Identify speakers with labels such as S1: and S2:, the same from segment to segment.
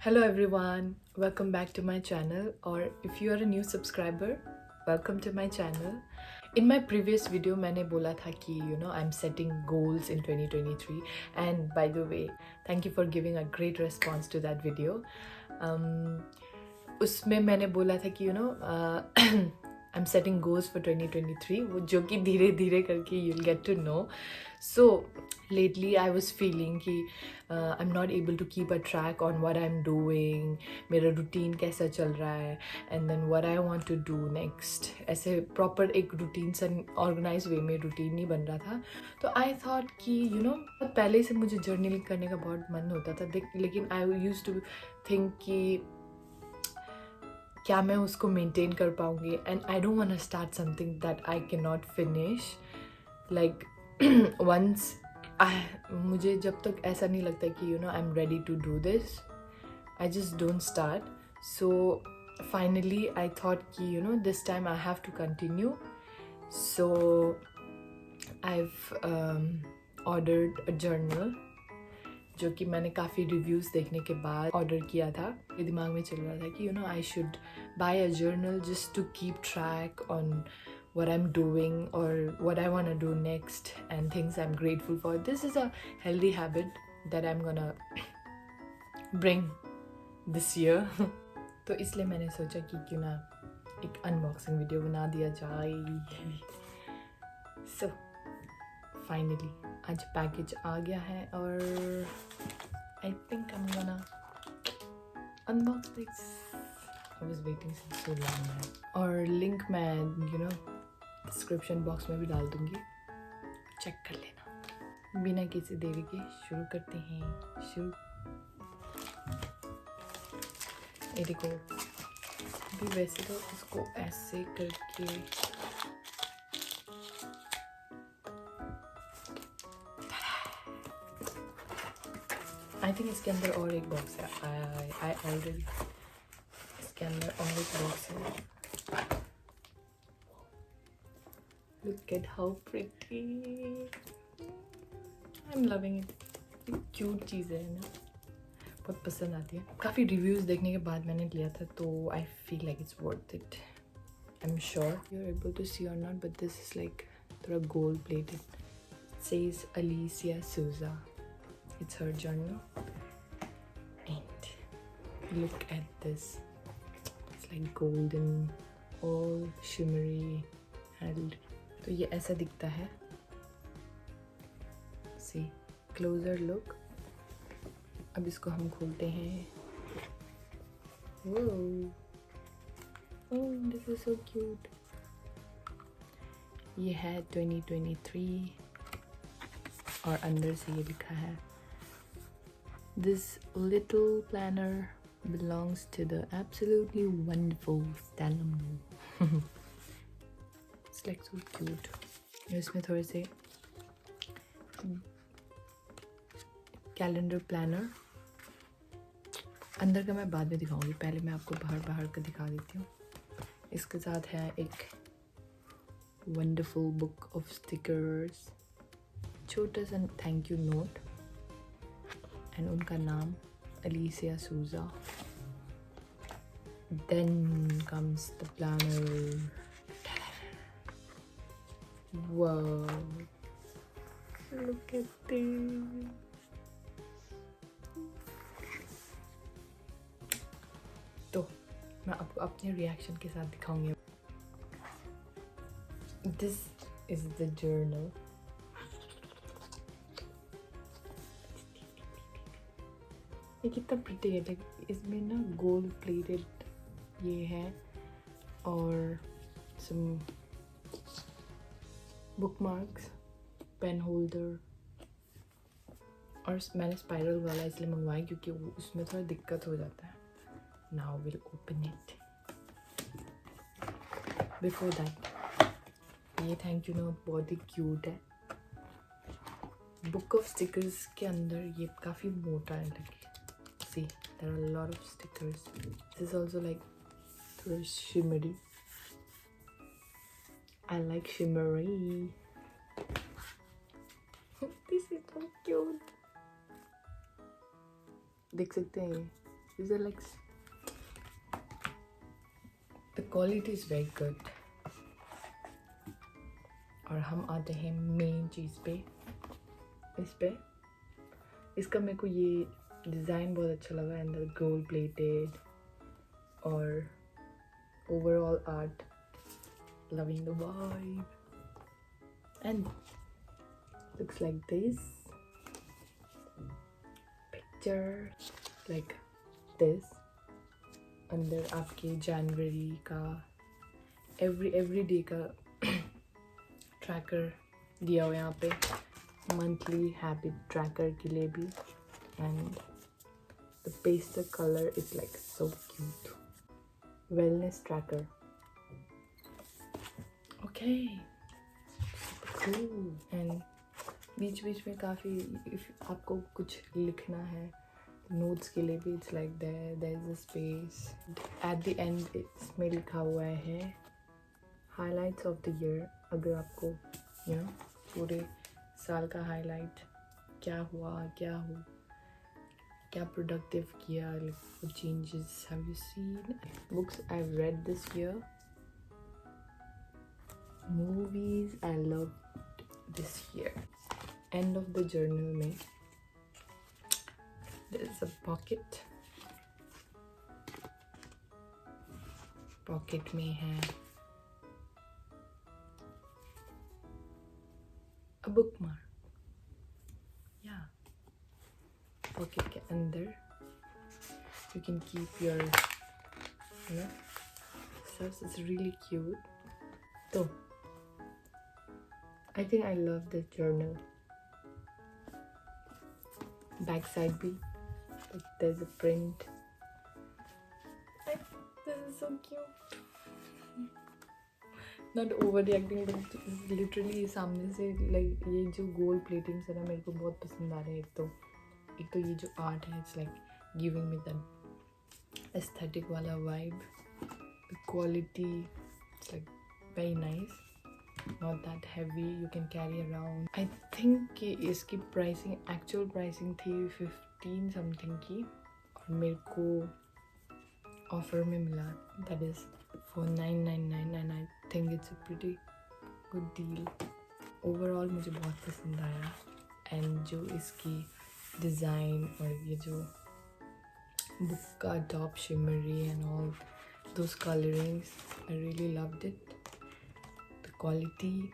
S1: Hello everyone, welcome back to my channel, or if you are a new subscriber, welcome to my channel. In my previous video मैंने बोला था कि I'm setting goals in 2023, and by the way thank you for giving a great response to that video. उसमें मैंने बोला था कि I'm setting goals for 2023, वो जो कि धीरे धीरे करके you'll get to know. So lately I was feeling कि I'm not able to keep a track on what I'm doing, मेरा routine कैसा चल रहा है, and then what I want to do next. ऐसे proper एक routine सा organized way में routine नहीं बन रहा था. तो I thought कि पहले से मुझे journaling करने का बहुत मन होता था, लेकिन I used to think कि क्या मैं उसको maintain कर पाऊँगी, and I don't want to start something that I cannot finish. Like once मुझे जब तक ऐसा नहीं लगता कि I'm ready to do this, I just don't start. So finally I thought कि this time I have to continue. So I've ordered a journal, जो कि मैंने काफ़ी रिव्यूज़ देखने के बाद ऑर्डर किया था. मेरे दिमाग में चल रहा था कि I should buy a journal just to keep track on what I'm doing or what I want to do next and things I'm grateful for. This is a healthy habit that I'm gonna bring this year. तो इसलिए मैंने सोचा कि क्यों ना एक unboxing video बना दिया जाए. So finally आज पैकेज आ गया है और I think I'm gonna unbox this. I was waiting since so long. और लिंक मैं डिस्क्रिप्शन बॉक्स में भी डाल दूंगी, चेक कर लेना. बिना किसी देरी के शुरू करते हैं. ये देखो, भी वैसे तो इसको ऐसे करके आई थिंक इसके अंदर और एक बॉक्स है. आई ऑलरेडी इसके अंदर और एक बॉक्स है. Look at how pretty. I'm loving it. Cute चीज़ है ना, बहुत पसंद आती है. काफ़ी रिव्यूज़ देखने के बाद मैंने लिया था, तो I feel like it's worth it. I'm sure you're able to see or not, but this is like थोड़ा gold plated. It says Alicia Souza. It's her journal. And look at this. It's like golden, all shimmery and तो ये ऐसा दिखता है. See, closer look. अब इसको हम खोलते हैं. Whoa. Oh, this is so cute. ये है 2023 और अंदर से ये लिखा है, This little planner belongs to the absolutely wonderful Stanley. It's like so cute. इसमें थोड़े से कैलेंडर प्लानर. अंदर का मैं बाद में दिखाऊंगी, पहले मैं आपको बाहर का दिखा देती हूँ. इसके साथ है एक वंडरफुल बुक ऑफ स्टिकर्स, छोटा सा थैंक यू नोट, एंड उनका नाम Alicia Souza. Then comes the planner. Wow, look at this. तो मैं आपको अपने रिएक्शन के साथ दिखाऊंगी. This is the journal. ये कितना प्रिटी है. इसमें ना गोल्ड प्लेटेड ये है और some bookmarks, पेन होल्डर, और मैंने स्पाइरल वाला इसलिए मंगवाया क्योंकि उसमें थोड़ा दिक्कत हो जाता है. Now we'll open it. Before that, ये थैंक यू नोट बहुत ही क्यूट है. बुक ऑफ स्टिकर्स के अंदर ये काफ़ी मोटा है. See, there are a lot of stickers. This is also like थोड़ा shimmery. I like shimmery. This is so cute. देख सकते हैं These are like, the quality is very good. और हम आते हैं मेन चीज़ पे, इस पे। इसका मेरे को ये डिज़ाइन बहुत अच्छा लगा, अंदर गोल्ड प्लेटेड और overall art, loving the vibe, and looks like this picture, like this. अंदर आपके जनवरी का एवरी डे का ट्रैकर दिया हुआ है यहाँ पे, मंथली हैबिट ट्रैकर के लिए भी, and the pastel colour is like so cute, wellness tracker. Okay, and बीच बीच में काफ़ी, इफ आपको कुछ लिखना है नोट्स के लिए भी, it's like there is a space. At the end इसमें लिखा हुआ है हाइलाइट्स ऑफ द ईयर। अगर आपको यू नो पूरे साल का हाईलाइट क्या हुआ, क्या प्रोडक्टिव किया, what changes have you seen, books I've read this year, movies I loved this year. End of the journal में there's a pocket में है a bookmark, yeah, pocket के अंदर you can keep your stuff. It's really cute. So I think I love this journal. Backside भी there's a print. This is so cute. Not overreacting, but literally सामने से like ये जो gold plating है ना मेरे को बहुत पसंद आ रहा है। एक तो ये जो आर्ट है, it's like giving me that aesthetic वाला vibe. The quality, it's like very nice, not that heavy, you can carry around. I think कि इसकी प्राइसिंग, एक्चुअल प्राइसिंग थी 15 समथिंग की, और मेरे को ऑफर में मिला, that is for 999, and I think it's a pretty good deal. Overall मुझे बहुत पसंद आया, and जो इसकी डिज़ाइन और ये जो बुक का top shimmery and all those colorings, I really loved it. The quality,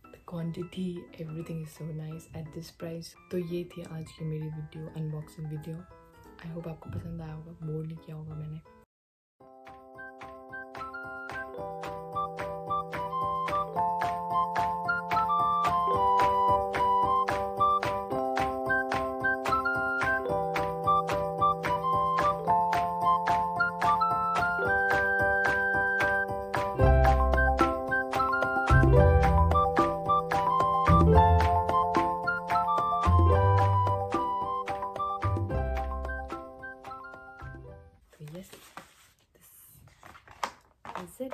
S1: the quantity, everything is so nice at this price. तो ये थी आज की मेरी video, unboxing video. I hope आपको पसंद आया होगा, बोर नहीं किया होगा मैंने। Yes, this is it.